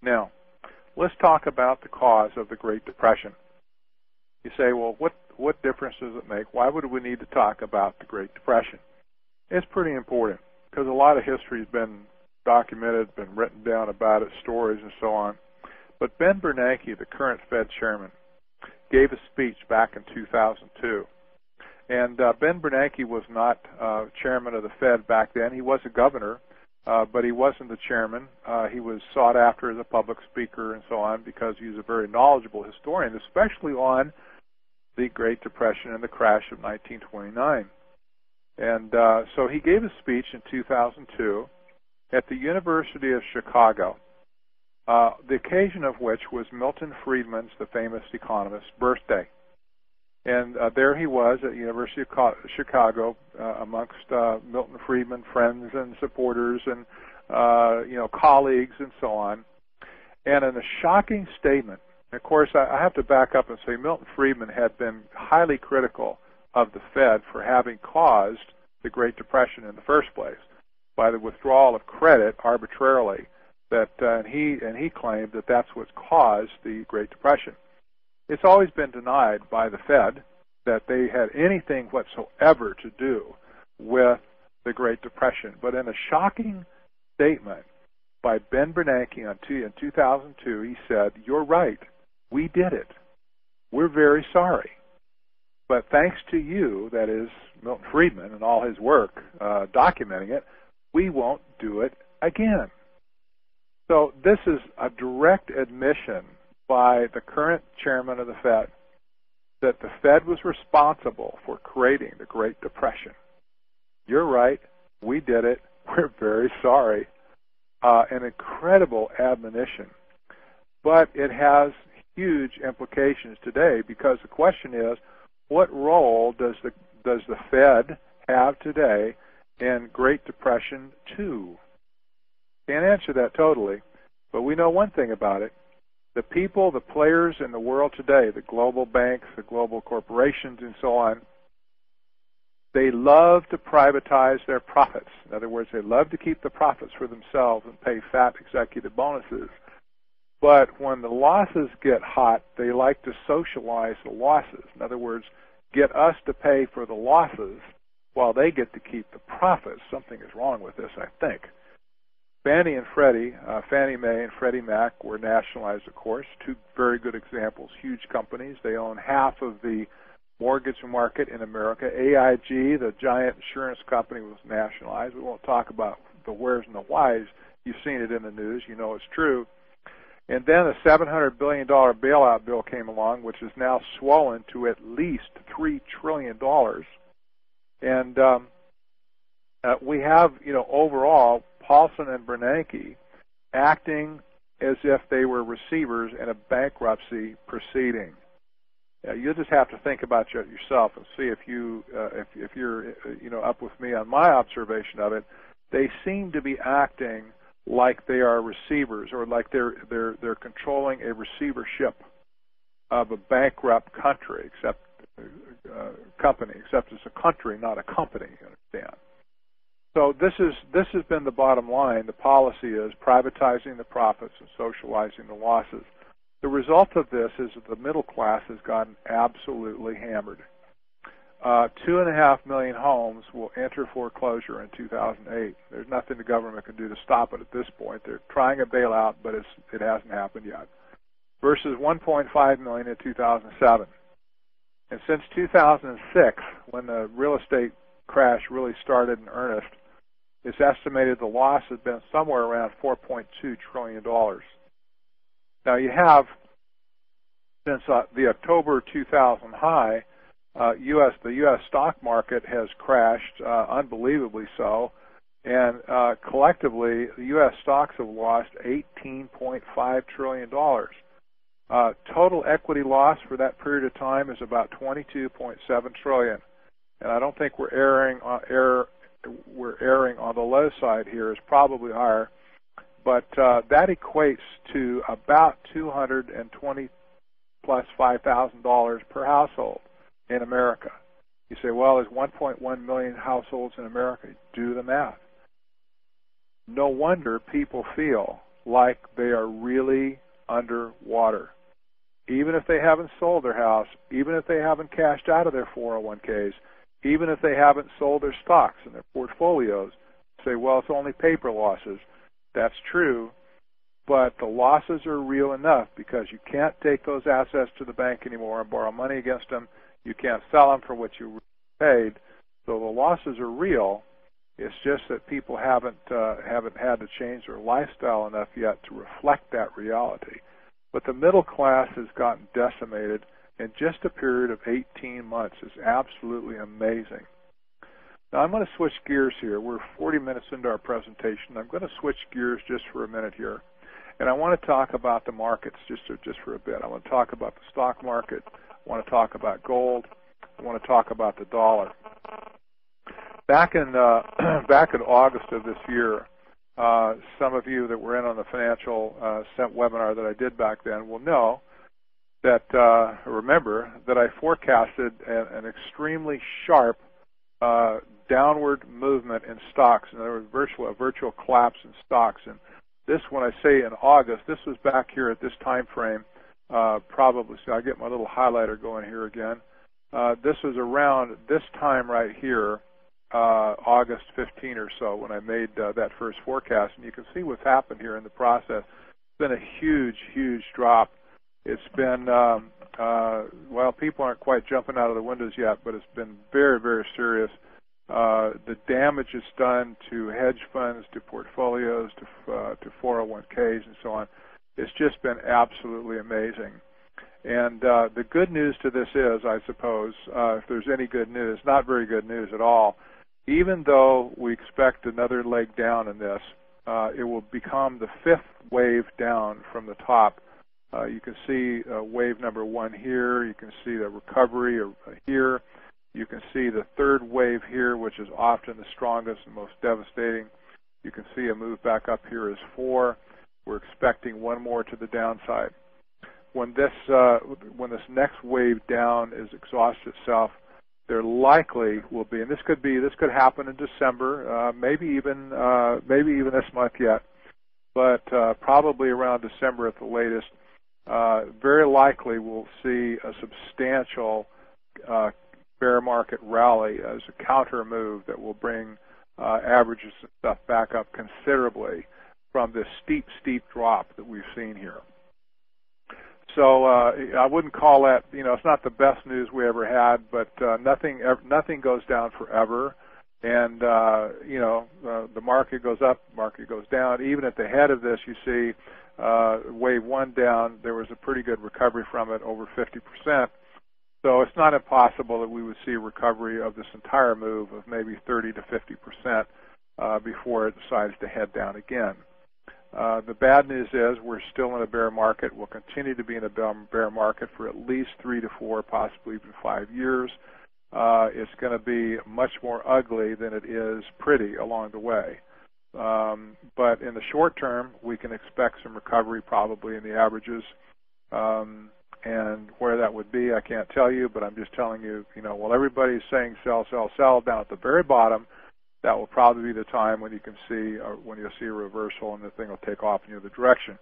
Now, let's talk about the cause of the Great Depression. You say, well, what difference does it make? Why would we need to talk about the Great Depression? It's pretty important because a lot of history has been documented, been written down about it, stories and so on. But Ben Bernanke, the current Fed chairman, gave a speech back in 2002. And Ben Bernanke was not chairman of the Fed back then. He was a governor, but he wasn't the chairman. He was sought after as a public speaker and so on because he was a very knowledgeable historian, especially on the Great Depression and the crash of 1929. And so he gave a speech in 2002 at the University of Chicago, the occasion of which was Milton Friedman's, the famous economist's, birthday. And there he was at the University of Chicago amongst Milton Friedman friends and supporters and colleagues and so on. And in a shocking statement, of course, I have to back up and say Milton Friedman had been highly critical of the Fed for having caused the Great Depression in the first place by the withdrawal of credit arbitrarily. And he claimed that that's what caused the Great Depression. It's always been denied by the Fed that they had anything whatsoever to do with the Great Depression. But in a shocking statement by Ben Bernanke in 2002, he said, "You're right. We did it. We're very sorry. But thanks to you," that is Milton Friedman and all his work documenting it, "we won't do it again." So this is a direct admission by the current chairman of the Fed that the Fed was responsible for creating the Great Depression. You're right. We did it. We're very sorry. An incredible admonition. But it has huge implications today because the question is, what role does the Fed have today in Great Depression 2? Can't answer that totally, but we know one thing about it. The people, the players in the world today, the global banks, the global corporations, and so on, they love to privatize their profits. In other words, they love to keep the profits for themselves and pay fat executive bonuses. But when the losses get hot, they like to socialize the losses. In other words, get us to pay for the losses while they get to keep the profits. Something is wrong with this, I think. Fannie and Freddie, Fannie Mae and Freddie Mac were nationalized, of course. Two very good examples, huge companies. They own half of the mortgage market in America. AIG, the giant insurance company, was nationalized. We won't talk about the wheres and the whys. You've seen it in the news. You know it's true. And then a $700 billion bailout bill came along, which is now swollen to at least $3 trillion. And we have, overall, Paulson and Bernanke acting as if they were receivers in a bankruptcy proceeding. You just have to think about it yourself and see if you're up with me on my observation of it. They seem to be acting like they are receivers, or like they're controlling a receivership of a bankrupt country, except it's a country, not a company. You understand? So this has been the bottom line. The policy is privatizing the profits and socializing the losses. The result of this is that the middle class has gotten absolutely hammered. 2.5 million homes will enter foreclosure in 2008. There's nothing the government can do to stop it at this point. They're trying a bailout, but it hasn't happened yet. Versus 1.5 million in 2007. And since 2006, when the real estate crash really started in earnest, it's estimated the loss has been somewhere around $4.2 trillion. Now you have, since the October 2000 high, the U.S. stock market has crashed unbelievably so, and collectively the U.S. stocks have lost $18.5 trillion. Total equity loss for that period of time is about $22.7 trillion, and I don't think we're erring on the low side here. It's probably higher, but that equates to about $220 plus $5,000 per household in America. You say, well, there's 1.1 million households in America. Do the math. No wonder people feel like they are really underwater. Even if they haven't sold their house, even if they haven't cashed out of their 401ks, even if they haven't sold their stocks and their portfolios, say, well, it's only paper losses. That's true, but the losses are real enough because you can't take those assets to the bank anymore and borrow money against them. You can't sell them for what you paid. So the losses are real. It's just that people haven't had to change their lifestyle enough yet to reflect that reality. But the middle class has gotten decimated in just a period of 18 months. It's absolutely amazing. Now I'm going to switch gears here. We're 40 minutes into our presentation. I'm going to switch gears just for a minute here. And I want to talk about the markets just for a bit. I want to talk about the stock market. I want to talk about gold. I want to talk about the dollar. Back in August of this year, some of you that were in on the financial webinar that I did back then will know that remember that I forecasted an extremely sharp downward movement in stocks, and there was a virtual collapse in stocks. And this, when I say in August, this was back here at this time frame, probably. So I get my little highlighter going here again. This was around this time right here, August 15 or so, when I made that first forecast. And you can see what's happened here in the process. It's been a huge, huge drop. It's been, well, people aren't quite jumping out of the windows yet, but it's been very, very serious. The damage it's done to hedge funds, to portfolios, to 401ks, and so on. It's just been absolutely amazing. And the good news to this is, I suppose, if there's any good news, not very good news at all. Even though we expect another leg down in this, it will become the fifth wave down from the top. You can see wave number one here. You can see the recovery here. You can see the third wave here, which is often the strongest and most devastating. You can see a move back up here is 4. We're expecting one more to the downside. When this next wave down is exhausted itself, there likely will be, and this could happen in December, maybe even this month yet, but probably around December at the latest. Very likely we'll see a substantial bear market rally as a counter move that will bring averages and stuff back up considerably from this steep drop that we've seen here. So I wouldn't call that, it's not the best news we ever had, but nothing goes down forever. And, the market goes up, market goes down. Even at the head of this, you see wave one down, there was a pretty good recovery from it, over 50%. So it's not impossible that we would see a recovery of this entire move of maybe 30 to 50% before it decides to head down again. The bad news is we're still in a bear market. We'll continue to be in a bear market for at least 3 to 4, possibly even 5 years. It's going to be much more ugly than it is pretty along the way. But in the short term, we can expect some recovery probably in the averages. And where that would be, I can't tell you, but I'm just telling you, while everybody's saying sell, sell, sell down at the very bottom, that will probably be the time when you can see, when you'll see a reversal and the thing will take off in the other direction.